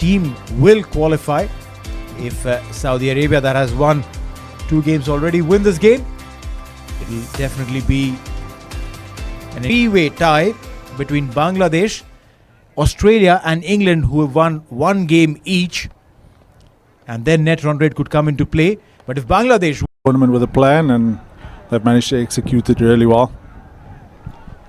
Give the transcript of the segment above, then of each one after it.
team will qualify. If Saudi Arabia, that has won 2 games already, win this game, it will definitely be an 3-way tie between Bangladesh, Australia and England, who have won 1 game each, and then net run rate could come into play. But if Bangladesh tournament with a plan, and they've managed to execute it really well.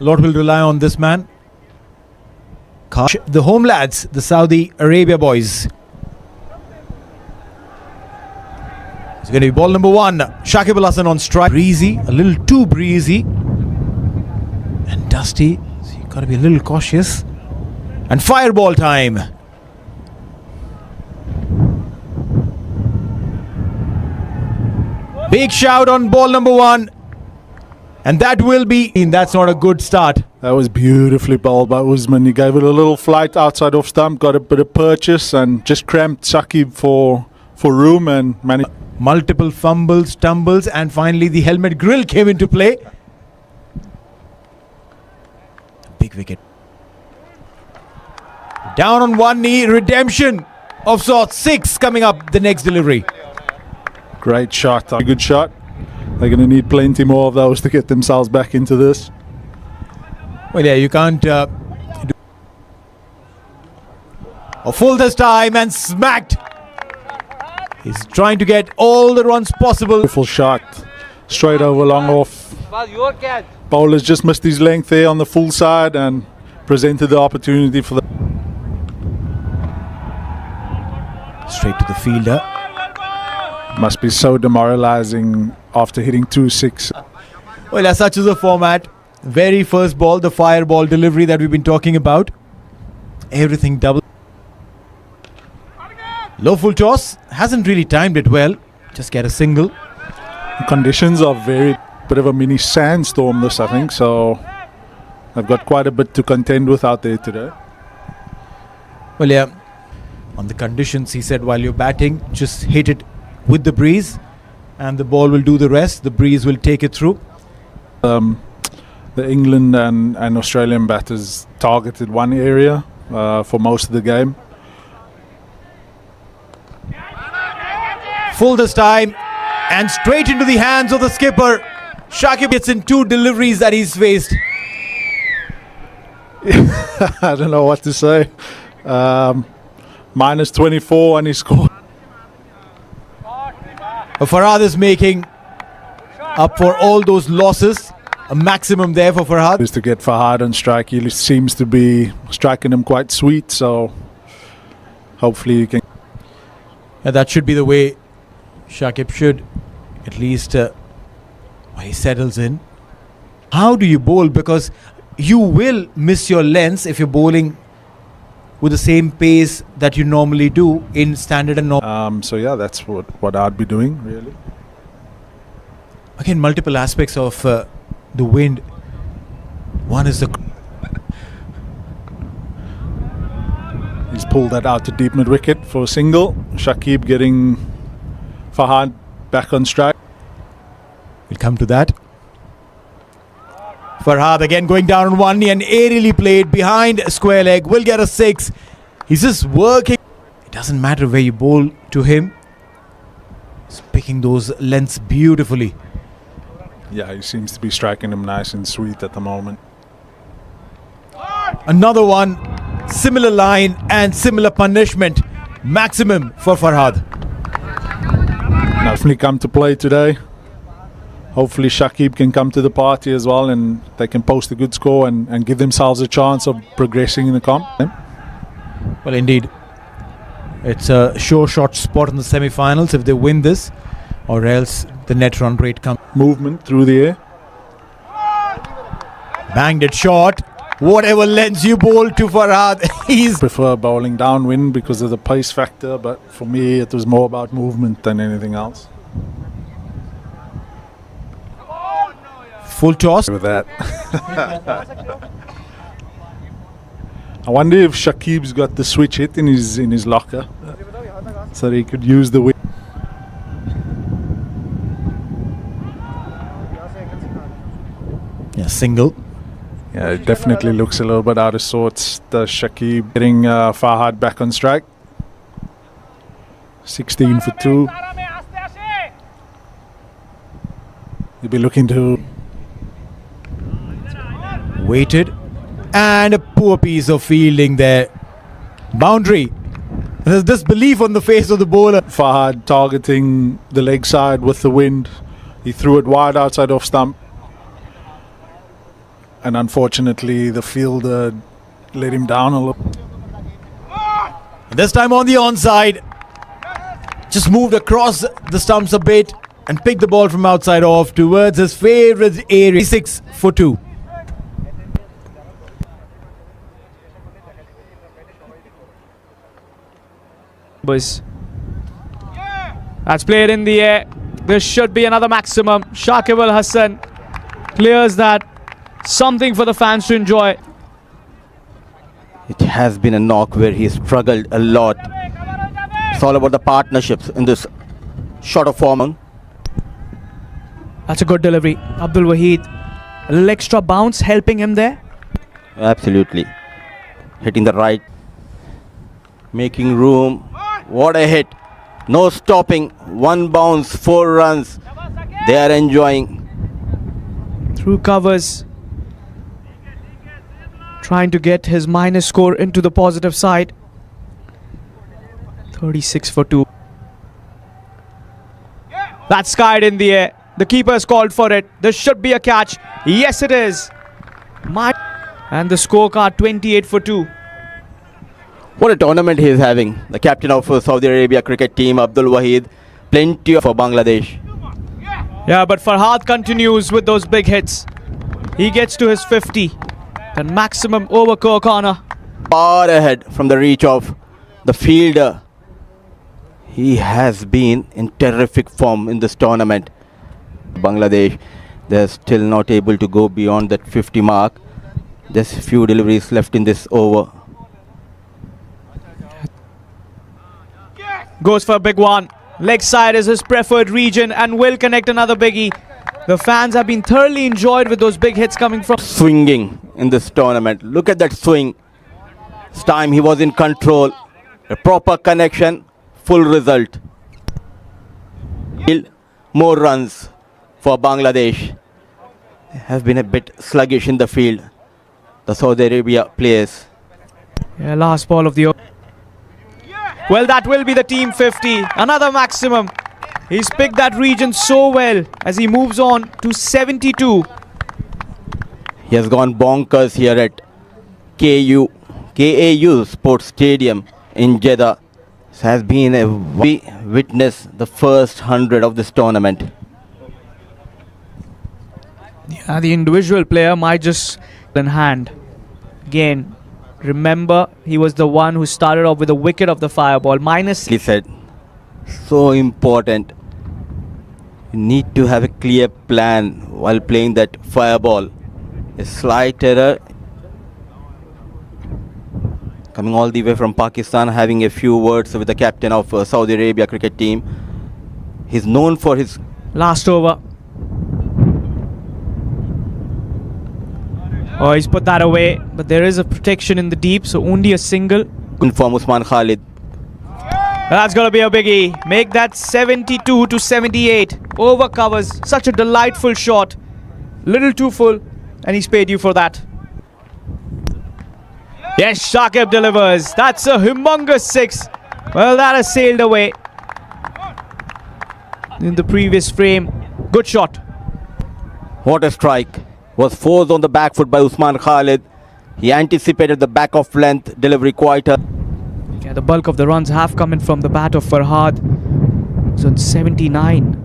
a lot will rely on this man. The home lads, the Saudi Arabia boys. It's going to be ball number 1. Shakib Al Hasan on strike. Breezy, a little too breezy. And dusty, so you've got to be a little cautious. And fireball time. Big shout on ball number 1. And that will be... That's not a good start. That was beautifully bowled by Usman. He gave it a little flight outside off stump, got a bit of purchase and just cramped Shakib for room and managed. Multiple fumbles, tumbles, and finally the helmet grill came into play. Big wicket. Down on one knee, redemption of sorts. 6 coming up the next delivery. Great shot, a good shot. They're going to need plenty more of those to get themselves back into this. Well, yeah, you can't... full this time and smacked. He's trying to get all the runs possible. Beautiful shot. Straight over long off. Bowler's just missed his length there on the full side and presented the opportunity for the... Straight to the fielder. Must be so demoralizing after hitting 2-6. Well, as such is the format. Very first ball, the fireball delivery that we've been talking about. Everything double. Low full toss. Hasn't really timed it well. Just get a single. The conditions are very... bit of a mini sandstorm this, I think. So I've got quite a bit to contend with out there today. Well, yeah. On the conditions, he said, while you're batting, just hit it with the breeze and the ball will do the rest. The breeze will take it through. The England and Australian batters targeted one area for most of the game. Full this time and straight into the hands of the skipper. Shakib gets in 2 deliveries that he's faced. I don't know what to say. Minus 24 and he scored. Farhad is making up for all those losses. A maximum there for Farhad. Just to get Farhad on strike, he seems to be striking him quite sweet, so hopefully you can... Yeah, that should be the way Shakib should at least he settles in. How do you bowl? Because you will miss your lengths if you're bowling with the same pace that you normally do in standard and normal. So yeah, that's what I'd be doing, really. Again, multiple aspects of the wind. One is the... He's pulled that out to deep mid-wicket for a single. Shakib getting Farhad back on strike. We'll come to that. Farhad again going down on one knee and aerially played behind square leg. Will get a 6. He's just working. It doesn't matter where you bowl to him. He's picking those lengths beautifully. Yeah, he seems to be striking him nice and sweet at the moment. Another one. Similar line and similar punishment. Maximum for Farhad. Definitely come to play today. Hopefully Shakib can come to the party as well and they can post a good score and give themselves a chance of progressing in the comp. Well, indeed. It's a sure shot spot in the semi-finals if they win this, or else the net run rate comes. Movement through the air. Banged it short. Whatever lens you bowl to Farhad, he's... Prefer bowling downwind because of the pace factor, but for me it was more about movement than anything else. Full toss. With that. I wonder if Shakib's got the switch hit in his locker so that he could use the wind. Yeah, single. Yeah, it definitely looks a little bit out of sorts. The Shakib getting Farhad back on strike. 16 for 2. You'll be looking to... Waited. And a poor piece of fielding there. Boundary. There's disbelief on the face of the bowler. Fahad targeting the leg side with the wind. He threw it wide outside off stump. And unfortunately, the fielder let him down a little. This time on the onside. Just moved across the stumps a bit and picked the ball from outside off towards his favourite area. 6 for 2. Boys, that's played in the air. This should be another maximum. Shakib Al Hasan clears that. Something for the fans to enjoy. It has been a knock where he struggled a lot. It's all about the partnerships in this shorter form. That's a good delivery. Abdul Wahid, a little extra bounce helping him there. Absolutely. Hitting the right. Making room. What a hit. No stopping. One bounce, 4 runs. They are enjoying. Through covers. Trying to get his minus score into the positive side. 36 for 2. That's skied in the air. The keeper's called for it. This should be a catch. Yes, it is. And the scorecard 28 for 2. What a tournament he is having. The captain of Saudi Arabia cricket team, Abdul Wahid. Plenty for Bangladesh. Yeah, but Farhad continues with those big hits. He gets to his 50. The maximum over corner. Far ahead from the reach of the fielder. He has been in terrific form in this tournament. Bangladesh, they're still not able to go beyond that 50 mark. There's few deliveries left in this over. Goes for a big one. Leg side is his preferred region and will connect another biggie. The fans have been thoroughly enjoyed with those big hits coming from... Swinging in this tournament. Look at that swing. This time he was in control. A proper connection. Full result. More runs for Bangladesh. They have been a bit sluggish in the field. The Saudi Arabia players. Yeah, last ball of the over. Well, that will be the team 50. Another maximum. He's picked that region so well as he moves on to 72. He has gone bonkers here at KAU Sports Stadium in Jeddah. This has been a witness the first 100 of this tournament. Yeah, the individual player might just in hand. Again, remember he was the one who started off with a wicket of the fireball. Minus. He said, so important. You need to have a clear plan while playing that fireball. A slight error. Coming all the way from Pakistan, having a few words with the captain of Saudi Arabia cricket team. He's known for his... Last over. Oh, he's put that away. But there is a protection in the deep, so only a single. From Usman Khalid. That's going to be a biggie. Make that 72 to 78. Over covers. Such a delightful shot. Little too full. And he's paid you for that. Yes, Shakib delivers. That's a humongous 6. Well, that has sailed away. In the previous frame. Good shot. What a strike. Was forced on the back foot by Usman Khalid. He anticipated the back of length delivery quite a... Yeah, the bulk of the runs have come in from the bat of Farhad. It's on 79.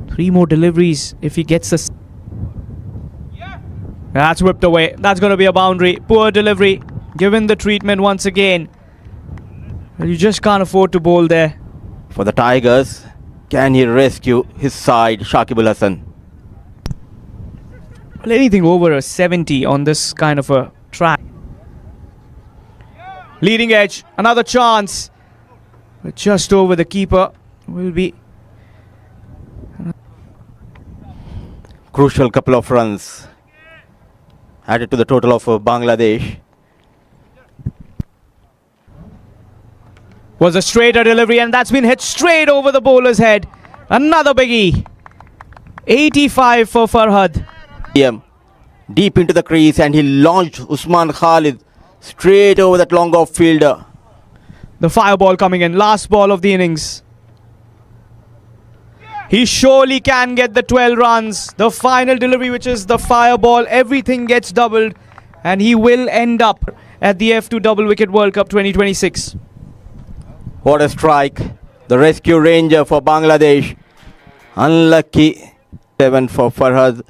3 more deliveries if he gets this. That's whipped away. That's going to be a boundary. Poor delivery. Given the treatment once again. Well, you just can't afford to bowl there. For the Tigers, can he rescue his side, Shakib Al Hasan? Well, anything over a 70 on this kind of a track. Leading edge, another chance. But just over the keeper will be... Crucial couple of runs added to the total of Bangladesh. Was a straighter delivery, and that's been hit straight over the bowler's head. Another biggie. 85 for Farhad. Deep into the crease, and he launched Usman Khalid straight over that long off fielder. The fire ball coming in. Last ball of the innings. He surely can get the 12 runs. The final delivery, which is the fire ball. Everything gets doubled, and he will end up at the F2 Double Wicket World Cup 2026. What a strike. The rescue ranger for Bangladesh. Unlucky. 7 for Farhad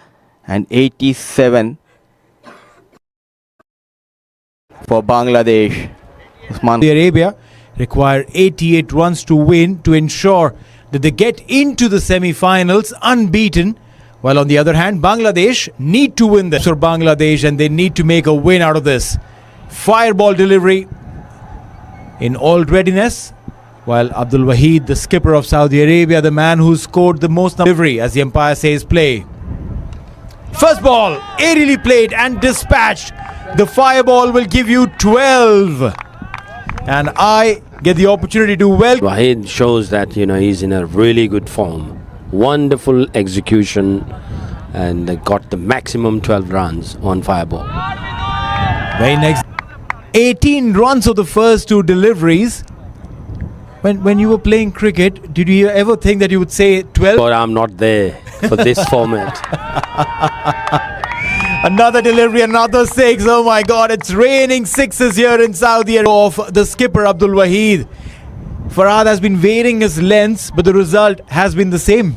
and 87 for Bangladesh. Saudi Arabia require 88 runs to win to ensure that they get into the semi-finals unbeaten, while on the other hand Bangladesh need to win this for Bangladesh, and they need to make a win out of this. Fireball delivery in all readiness, while Abdul Wahid, the skipper of Saudi Arabia, the man who scored the most delivery, as the umpire says, play. First ball aerially played and dispatched. The fireball will give you 12, and I get the opportunity to welcome. Wahid shows that he's in a really good form. Wonderful execution, and they got the maximum 12 runs on fireball. Very next, 18 runs of the first two deliveries. When you were playing cricket, did you ever think that you would say 12? But I'm not there for this format. Another delivery, another 6. Oh my God, it's raining sixes here in Saudi Arabia. Of the skipper Abdul Wahid. Farhad has been varying his lengths, but the result has been the same.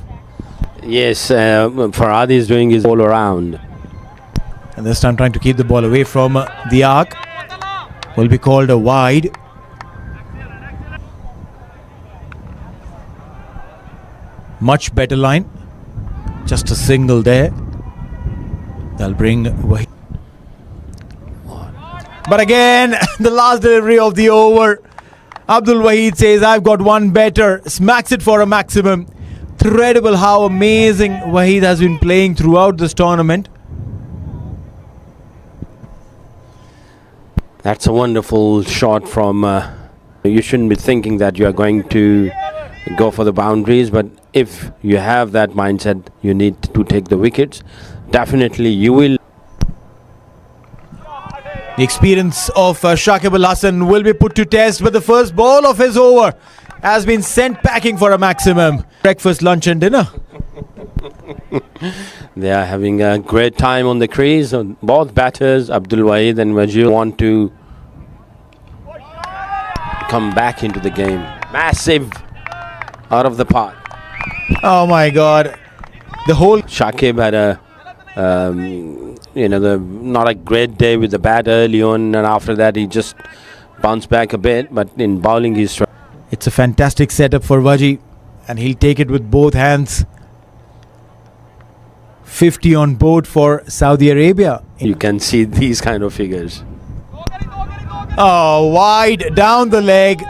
Yes, Farhad is doing his all around. And this time trying to keep the ball away from the arc. Will be called a wide. Much better line. Just a single there. They'll bring Wahid. But again, the last delivery of the over. Abdul Wahid says, I've got one better. Smacks it for a maximum. Incredible how amazing Wahid has been playing throughout this tournament. That's a wonderful shot from... you shouldn't be thinking that you are going to go for the boundaries, but if you have that mindset, you need to take the wickets. Definitely you will. The experience of Shakib Al Hasan will be put to test, but the first ball of his over has been sent packing for a maximum. Breakfast, lunch and dinner. They are having a great time on the crease. Both batters, Abdul Wahid and Wajid, want to come back into the game. Massive out of the park. Oh my God. The whole... Shakib had a not a great day with the bat early on, and after that he just bounced back a bit, but in bowling he's... It's a fantastic setup for Waji, and he'll take it with both hands. 50 on board for Saudi Arabia. You can see these kind of figures. Oh, wide down the leg,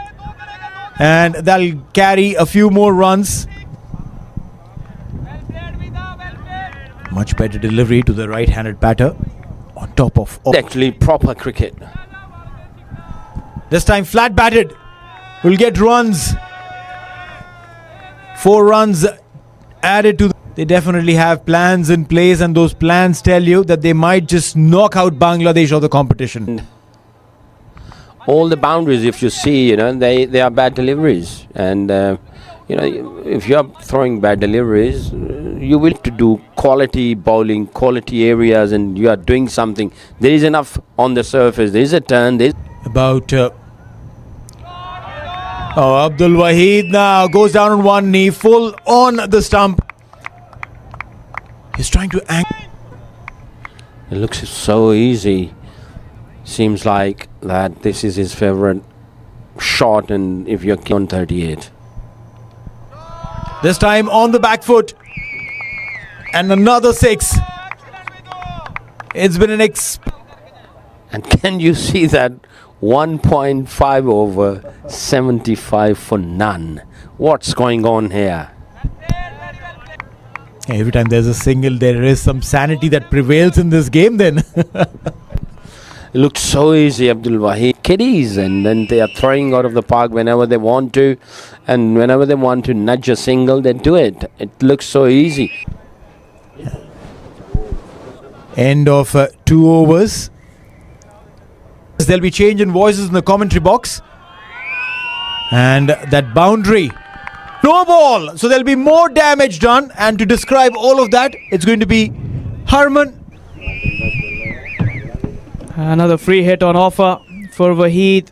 and that'll carry a few more runs. Much better delivery to the right-handed batter on top of... Actually proper cricket. This time flat batted. Will get runs. 4 runs added to... They definitely have plans in place, and those plans tell you that they might just knock out Bangladesh of the competition. All the boundaries, if you see, they are bad deliveries, and if you are throwing bad deliveries, you will have to do quality bowling, quality areas, and you are doing something. There is enough on the surface. There is a turn. About Abdul Wahid now goes down on one knee, full on the stump. He's trying to angle. It looks so easy. Seems like that this is his favorite shot, and if you're on 38. This time on the back foot. And another 6. It's been an And can you see that 1.5 over 75 for none? What's going on here? Every time there's a single, there is some sanity that prevails in this game then. It looks so easy, Abdul Wahid. Kiddies, and then they are throwing out of the park whenever they want to, and whenever they want to nudge a single, they do it. It looks so easy. End of 2 overs. There'll be change in voices in the commentary box. And that boundary. No ball. So there'll be more damage done. And to describe all of that, it's going to be Harman. Another free hit on offer for Wahid.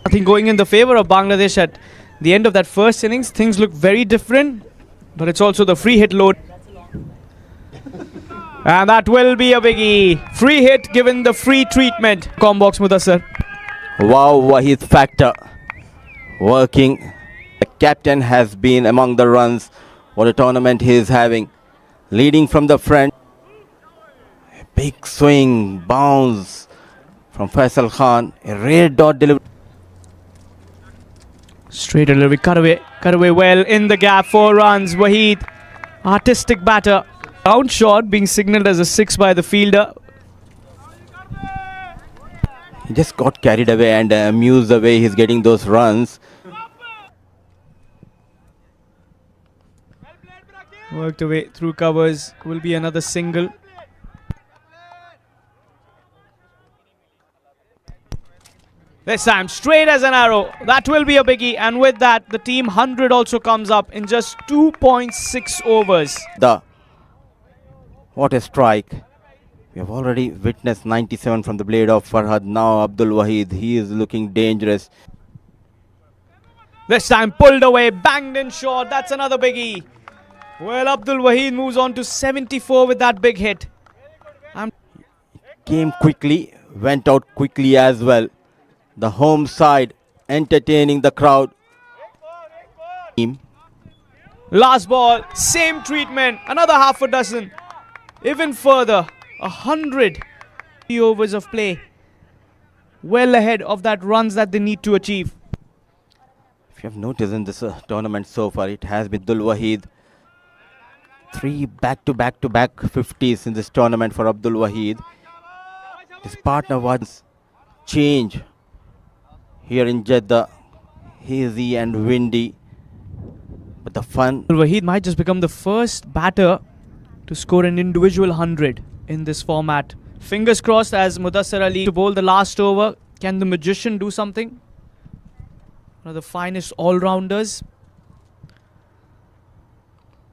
I think going in the favour of Bangladesh at the end of that first innings. Things look very different. But it's also the free hit load. And that will be a biggie. Free hit given the free treatment. Combox Mudassar. Wow, Wahid factor working. The captain has been among the runs. What a tournament he is having. Leading from the front. A big swing, bounce from Faisal Khan. A rare dot delivery. Straight delivery. Cut away well in the gap. 4 runs. Wahid. Artistic batter. Round shot being signalled as a 6 by the fielder. He just got carried away and amused the way he's getting those runs. Worked away through covers. Will be another single. This time straight as an arrow. That will be a biggie. And with that, the team 100 also comes up in just 2.6 overs. What a strike. We have already witnessed 97 from the blade of Farhad. Now Abdul Wahid, he is looking dangerous. This time pulled away, banged in short. That's another biggie. Well, Abdul Wahid moves on to 74 with that big hit. Came quickly, went out quickly as well. The home side entertaining the crowd. Last ball, same treatment. Another half a dozen. Even further, 100 overs of play. Well ahead of that runs that they need to achieve. If you have noticed in this tournament so far, it has been Abdul Wahid. 3 back-to-back 50s in this tournament for Abdul Wahid. His partner was change here in Jeddah. Hazy and windy. But the fun. Wahid might just become the first batter to score an individual 100 in this format. Fingers crossed as Mudassar Ali to bowl the last over. Can the magician do something? One of the finest all-rounders.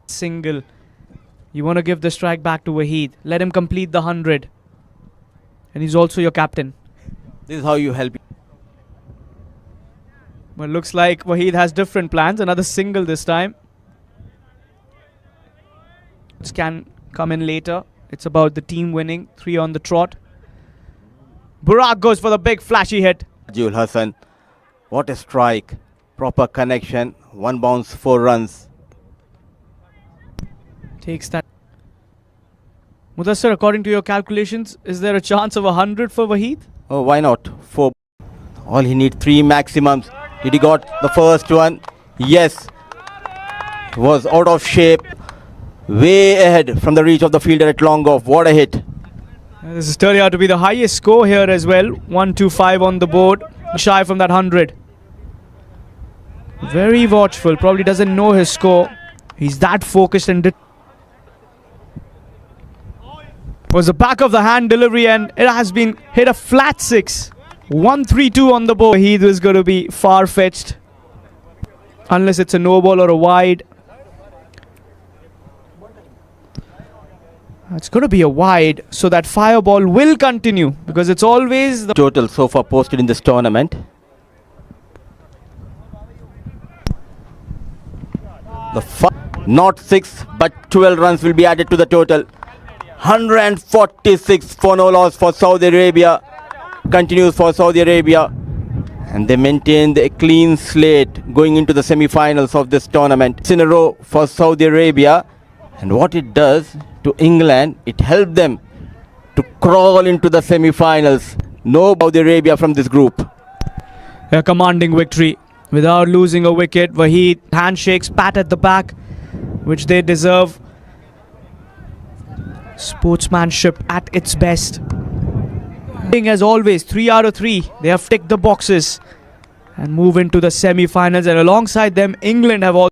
Single. You want to give the strike back to Wahid. Let him complete the 100. And he's also your captain. This is how you help. Well, looks like Wahid has different plans. Another single this time. Can come in later. It's about the team winning. 3 on the trot. Burak goes for the big flashy hit. Jul Hassan. What a strike. Proper connection. 1 bounce, 4 runs. Takes that. Mudassar, according to your calculations, is there a chance of 100 for Wahid? Oh, why not? 4. All he needs 3 maximums. Did he got the first one? Yes. He was out of shape. Way ahead from the reach of the fielder at long off. What a hit. This is turning out to be the highest score here as well. 125 on the board. Shy from that 100. Very watchful. Probably doesn't know his score. He's that focused and was the back of the hand delivery and it has been hit a flat 6. 1-3-2 on the board. He was going to be far-fetched. Unless it's a no ball or a wide. It's going to be a wide, so that fireball will continue because it's always the total so far posted in this tournament. Not 6, but 12 runs will be added to the total. 146 for no loss for Saudi Arabia. Continues for Saudi Arabia. And they maintained a clean slate going into the semi-finals of this tournament. It's in a row for Saudi Arabia. And what it does to England, it helped them to crawl into the semi-finals. No Saudi Arabia from this group. A commanding victory without losing a wicket. Wahid, handshakes, pat at the back, which they deserve. Sportsmanship at its best. As always, 3 out of 3. They have ticked the boxes and move into the semi-finals, and alongside them England have also